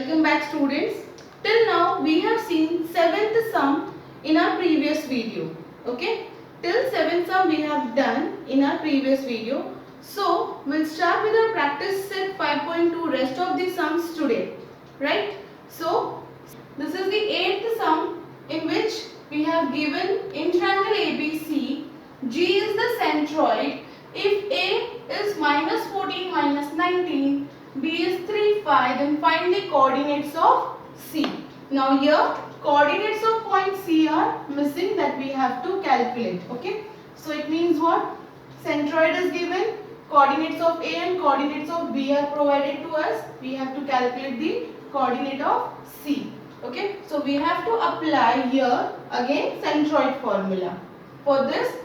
Welcome back students. Till now we have seen 7th sum in our previous video. Okay. Till 7th sum we have done in our previous video. So we'll start with our practice set 5.2 rest of the sums today. Right. So this is the 8th sum in which we have given in triangle ABC, G is the centroid. If A is minus 14 minus 19, B is 3, 5, then find the coordinates of C. Now here coordinates of point C are missing, that we have to calculate. Okay. So it means what? Centroid is given, coordinates of A and coordinates of B are provided to us. We have to calculate the coordinate of C. Okay. So we have to apply here again centroid formula. For this,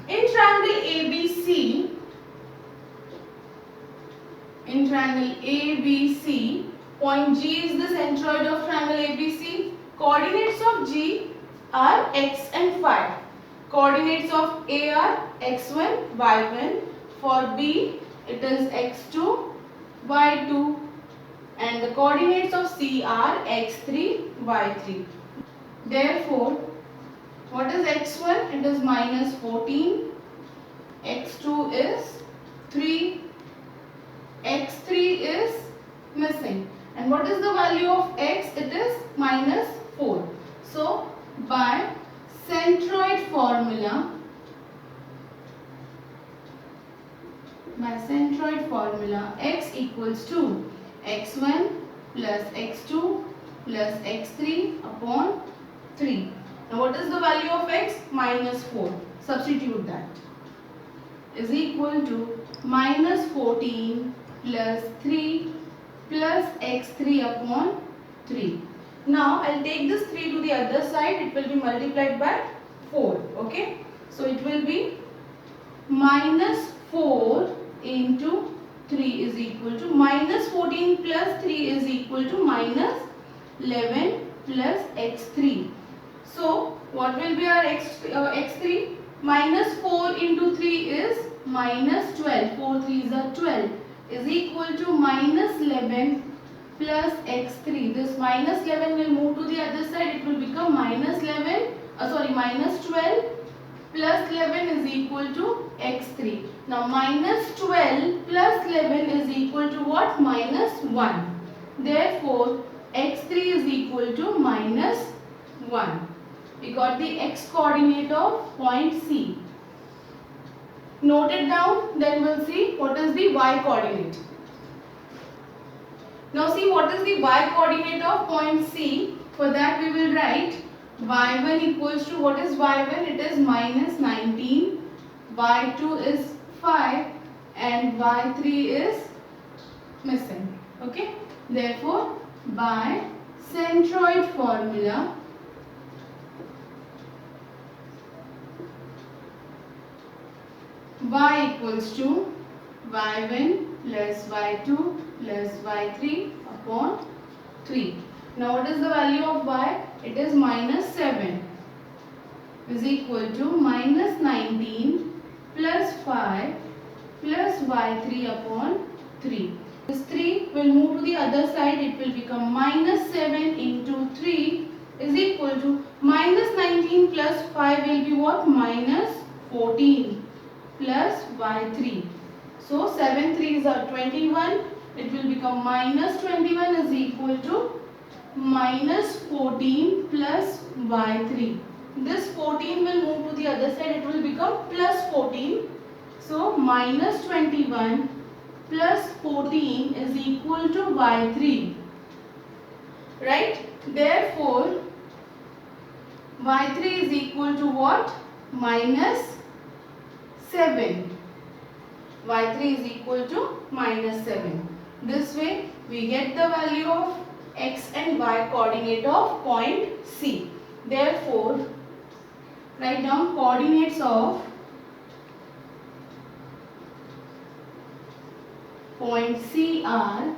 in triangle ABC, point G is the centroid of triangle ABC. Coordinates of G are x and 5. Coordinates of A are x1, y1. For B, it is x2, y2. And the coordinates of C are x3, y3. Therefore, what is x1? It is minus 14. x2 is 3. x3 is missing. And what is the value of x? It is minus 4. So, by centroid formula, x equals to x1 plus x2 plus x3 upon 3. Now what is the value of x? Minus 4. Substitute that. Is equal to minus 14 plus 3 plus x3 upon 3. Now I will take this 3 to the other side. It will be multiplied by 4. Okay. So it will be minus 4 into 3 is equal to minus 14 plus 3 is equal to minus 11 plus x3. So what will be our x3? Minus 4 into 3 is minus 12. 4 3s are 12 is equal to minus 11 plus x3. This minus 11 will move to the other side. It will become minus 12 plus 11 is equal to x3. Now minus 12 plus 11 is equal to what? Minus 1. Therefore x3 is equal to minus 1. We got the x coordinate of point C. Note it down, then we'll see what is the y coordinate. Now see what is the y coordinate of point C. For that we will write y1 equals to, what is y1? It is minus 19, y2 is 5 and y3 is missing. Okay. Therefore, by centroid formula, y equals to y1 plus y2 plus y3 upon 3. Now what is the value of y? It is minus 7 is equal to minus 19 plus 5 plus y3 upon 3. This 3 will move to the other side. It will become minus 7 into 3 is equal to minus 19 plus 5 will be what? Minus 14 plus y3. So 7 3s are 21. It will become minus 21 is equal to minus 14 plus y3. This 14 will move to the other side. It will become plus 14. So minus 21 plus 14 is equal to y3. Right? Therefore, y3 is equal to what? Minus 7. y3 is equal to minus 7. This way we get the value of x and y coordinate of point C. Therefore, write down coordinates of point C are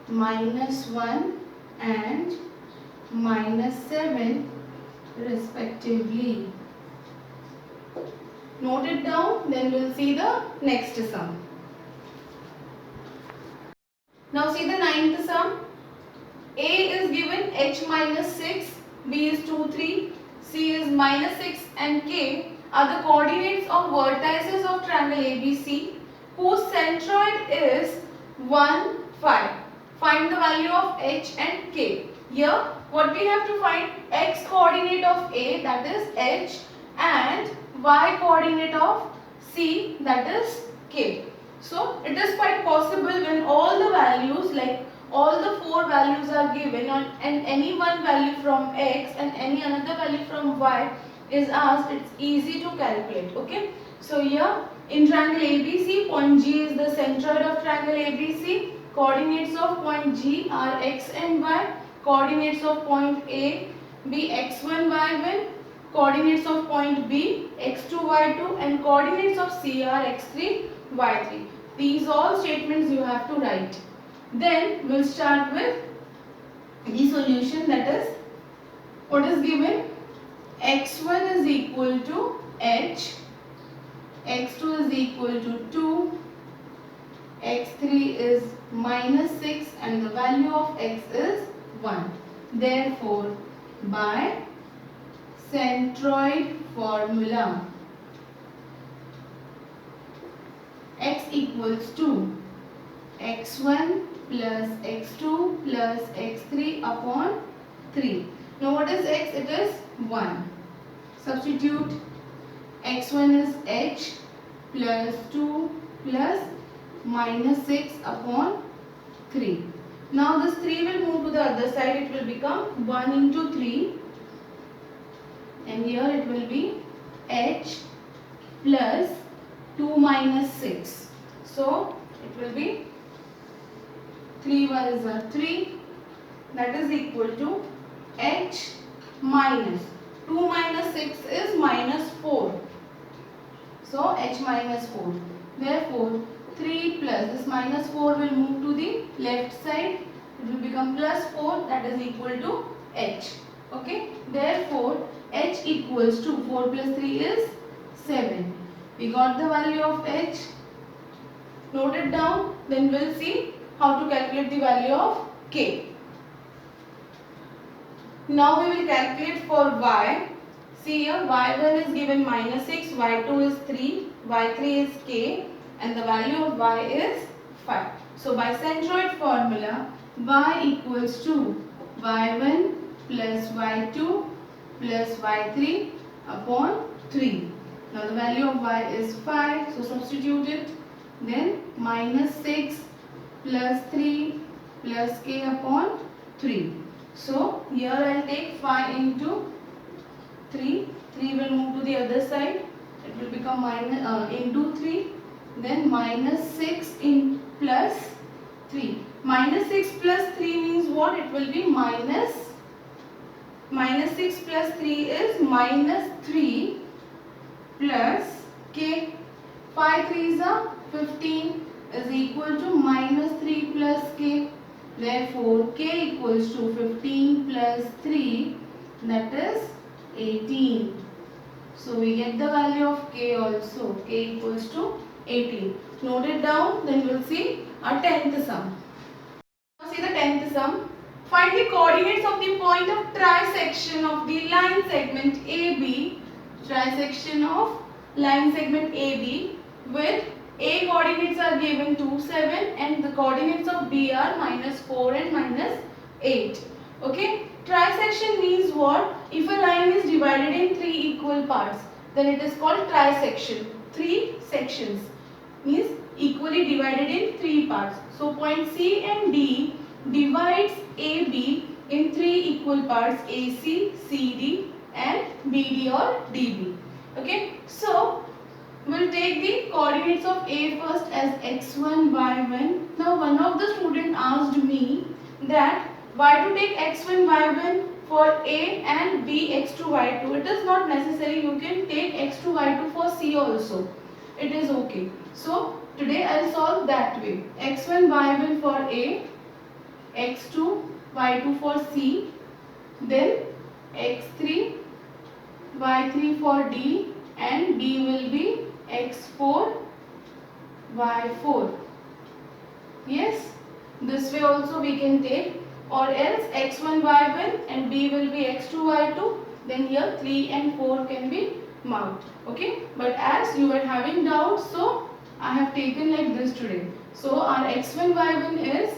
minus 1 and minus 7 respectively. Note it down, then we'll see the next sum. Now see the ninth sum. A is given h minus 6, B is 2, 3, C is minus 6 and K are the coordinates of vertices of triangle ABC whose centroid is 1, 5. Find the value of h and k. Here what we have to find, x coordinate of A, that is h, and y coordinate of C, that is k. So it is quite possible when all the values, like all the four values are given and any one value from x and any another value from y is asked, it's easy to calculate. Okay. So here in triangle ABC, point G is the centroid of triangle ABC. Coordinates of point G are x and y. Coordinates of point A be x1, y1. Coordinates of point B x2, y2, and coordinates of C are x3, y3. These all statements you have to write. Then we'll start with the solution, that is what is given, x1 is equal to h, x2 is equal to 2, x3 is minus 6 and the value of x is 1. Therefore, by centroid formula, x equals to x1 plus x2 plus x3 upon 3. Now what is x? It is 1. Substitute. x1 is h plus 2 plus minus 6 upon 3. Now this 3 will move to the other side. It will become 1 into 3 and here it will be h plus 2 minus 6. So it will be 3 1s are 3, that is equal to h minus 2 minus 6 is minus 4. So h minus 4. Therefore 3 plus this minus 4 will move to the left side. It will become plus 4, that is equal to h. Okay. Therefore h equals to 4 plus 3 is 7. We got the value of h. Note it down. Then we'll see how to calculate the value of k. Now we will calculate for y. See here, y1 is given minus 6, y2 is 3, y3 is k, and the value of y is 5. So by centroid formula, y equals to y1 plus y2 plus y3 upon 3. Now the value of y is 5, so substitute it. Then minus 6 plus 3 plus k upon 3. So here I will take 5 into 3. 3 will move to the other side. It will become minus into 3. Then minus 6 in plus 3. Minus 6 plus 3 means what? It will be minus 6 plus 3 is minus 3 plus k. 5 3s are 15 is equal to minus 3 plus k. Therefore, k equals to 15 plus 3, that is 18. So we get the value of k also. K equals to 18. Note it down. Then we'll see our 10th sum. Now see the 10th sum. Find the coordinates of the point of trisection of the line segment AB. Trisection of line segment AB with A coordinates are given 2, 7 and the coordinates of B are minus 4 and minus 8. Okay. Trisection means what? If a line is divided in 3 equal parts, then it is called trisection. 3 sections means equally divided in 3 parts. So point C and D divides AB in 3 equal parts, AC, CD and BD or DB. Okay. So we'll take the coordinates of A first as x1, y1. Now one of the students asked me that why to take x1, y1 for A and B x2, y2. It is not necessary. You can take x2, y2 for C also. It is okay. So today I will solve that way. x1, y1 for A, x2, y2 for C, then x3, y3 for D and D will be x4, y4. Yes. This way also we can take, or else x1 y1 and b will be x2 y2. Then here 3 and 4 can be marked. Okay, but as you were having doubts, so I have taken like this today. So our x1 y1 is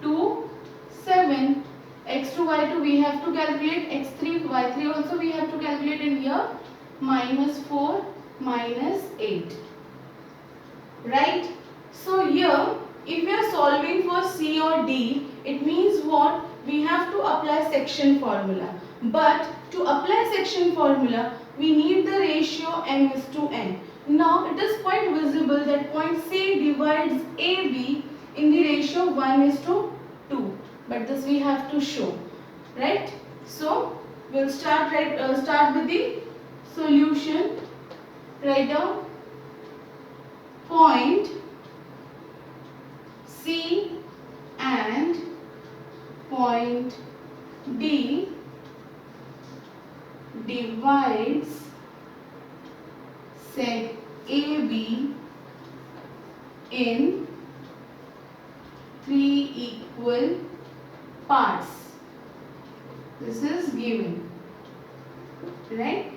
2, 7. x2 y2 we have to calculate, x3 y3 also we have to calculate, and here -4 -8. Right? So here if we are solving for C or D, it means what? We have to apply section formula. But to apply section formula, we need the ratio m:/n. Now it is quite visible that point C divides AB in the ratio 1:2. But this we have to show. Right? So we'll start with the solution. Write down point C and point D divides seg AB in 3 equal parts. This is given, right?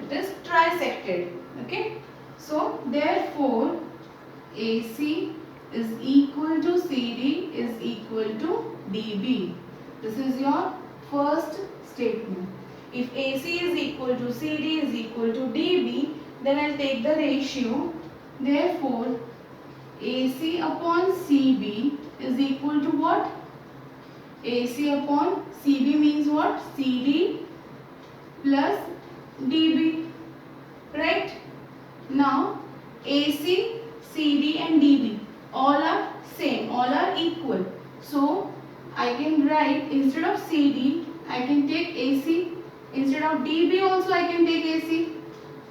It is trisected. Okay, so therefore AC is equal to CD is equal to DB. This is your first statement. If AC is equal to CD is equal to DB, then I'll take the ratio. Therefore, AC upon CB is equal to what? AC upon CB means what? CD plus DB. Right? Now, AC, CD and DB all are same, all are equal. So I can write, instead of CD I can take AC, instead of DB also I can take AC.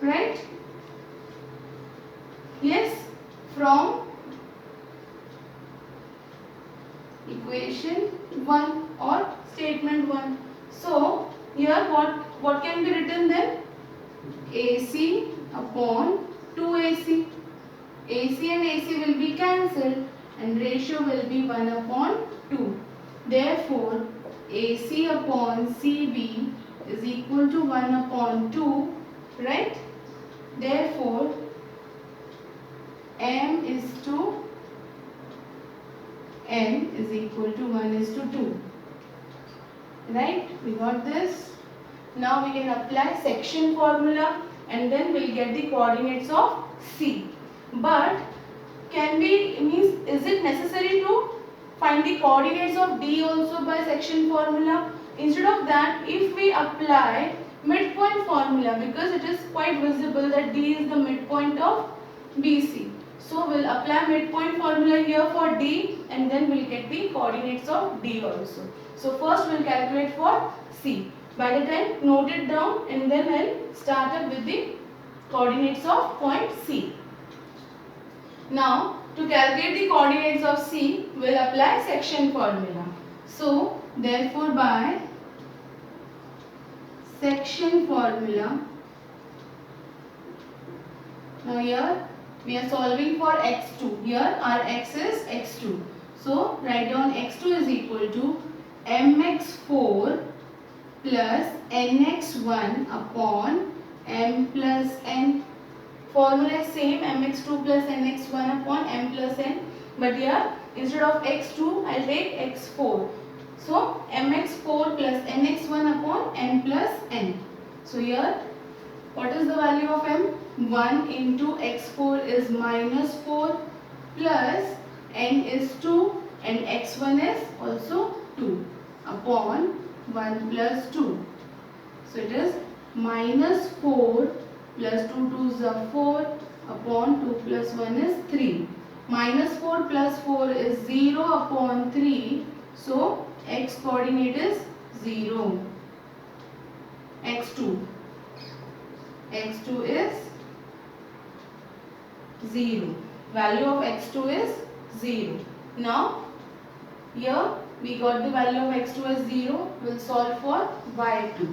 Right? Yes, from equation 1 or statement 1. So here what can be written then? AC upon 2AC. AC and AC will be cancelled and ratio will be 1/2. Therefore, AC upon CB is equal to 1/2. Right? Therefore, M is to N is equal to 1:2. Right? We got this. Now we can apply section formula and then we'll get the coordinates of C. But is it necessary to find the coordinates of D also by section formula? Instead of that, if we apply midpoint formula, because it is quite visible that D is the midpoint of BC. So we'll apply midpoint formula here for D and then we'll get the coordinates of D also. So first we'll calculate for C. By the time, note it down and then I'll start up with the coordinates of point C. Now, to calculate the coordinates of C, we'll apply section formula. So, therefore by section formula, now here we are solving for x2. Here our x is x2. So, write down x2 is equal to mx4 plus nx1 upon m plus n. Formula is same, mx2 plus nx1 upon m plus n, but here instead of x2 I'll take x4. So mx4 plus nx1 upon m plus n. So here what is the value of m? 1 into x4 is -4 plus n is 2 and x1 is also 2 upon 1 plus 2. So it is -4 plus 2 2s are 4 upon 2 plus 1 is 3. -4 plus 4 is 0 upon 3. So x coordinate is 0. x2 is 0. Value of x2 is 0. Now here we got the value of x2 as 0. We'll solve for y2.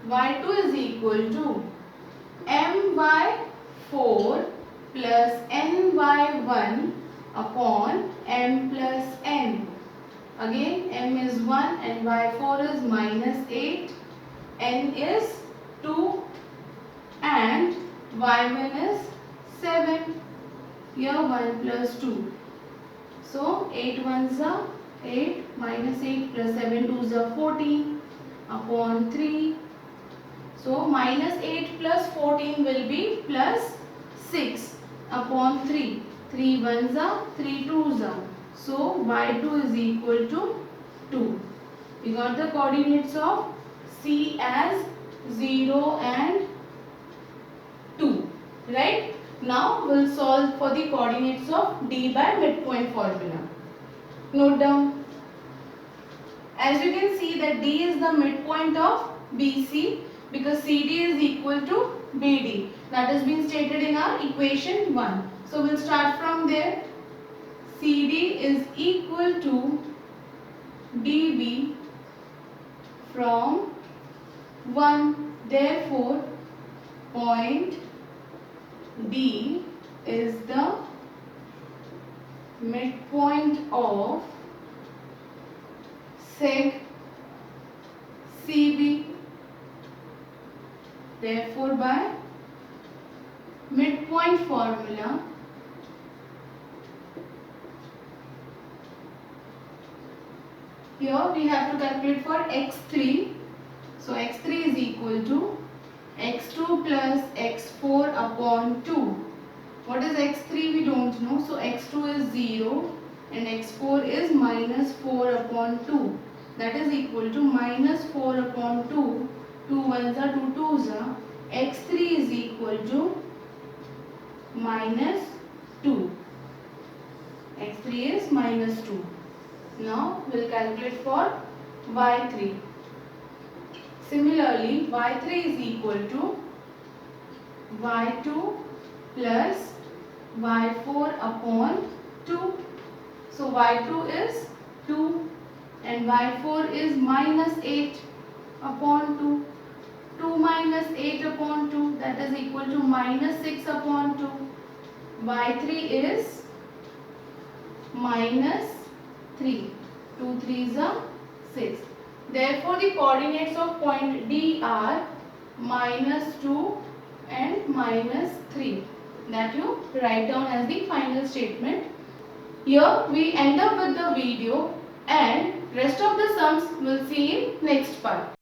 y2 is equal to m by 4 plus n by 1 upon m plus n. Again m is 1 and y4 is minus 8, n is 2 and y1 is 7. Here 1 plus 2. So 8 ones are 8 minus 8 plus 7 twos are 14 upon 3. So minus 8 plus 14 will be plus 6 upon 3. 3 ones are 3 twos are. So y2 is equal to 2. We got the coordinates of C as 0 and 2. Right? Now we'll solve for the coordinates of D by midpoint formula. Note down. As you can see that D is the midpoint of BC because CD is equal to BD. That has been stated in our equation 1. So we'll start from there. CD is equal to DB from 1. Therefore, point D is the midpoint of seg CB. Therefore, by midpoint formula, here we have to calculate for x3. So x3 is equal to x2 plus x4 upon 2. What is x3? We don't know. So x2 is 0 and x4 is minus 4 upon 2. That is equal to minus 4 upon 2. 2 ones are 2 twos are. x3 is equal to minus 2. x3 is minus 2. Now we'll calculate for y3. Similarly, y3 is equal to y2 plus y4 upon 2. So y2 is 2 and y4 is minus 8 upon 2. 2 minus 8 upon 2, that is equal to minus 6 upon 2. y3 is minus 3. 2 3s are 6. Therefore, the coordinates of point D are minus 2 and minus 3. That you write down as the final statement. Here we end up with the video and rest of the sums we'll see in next part.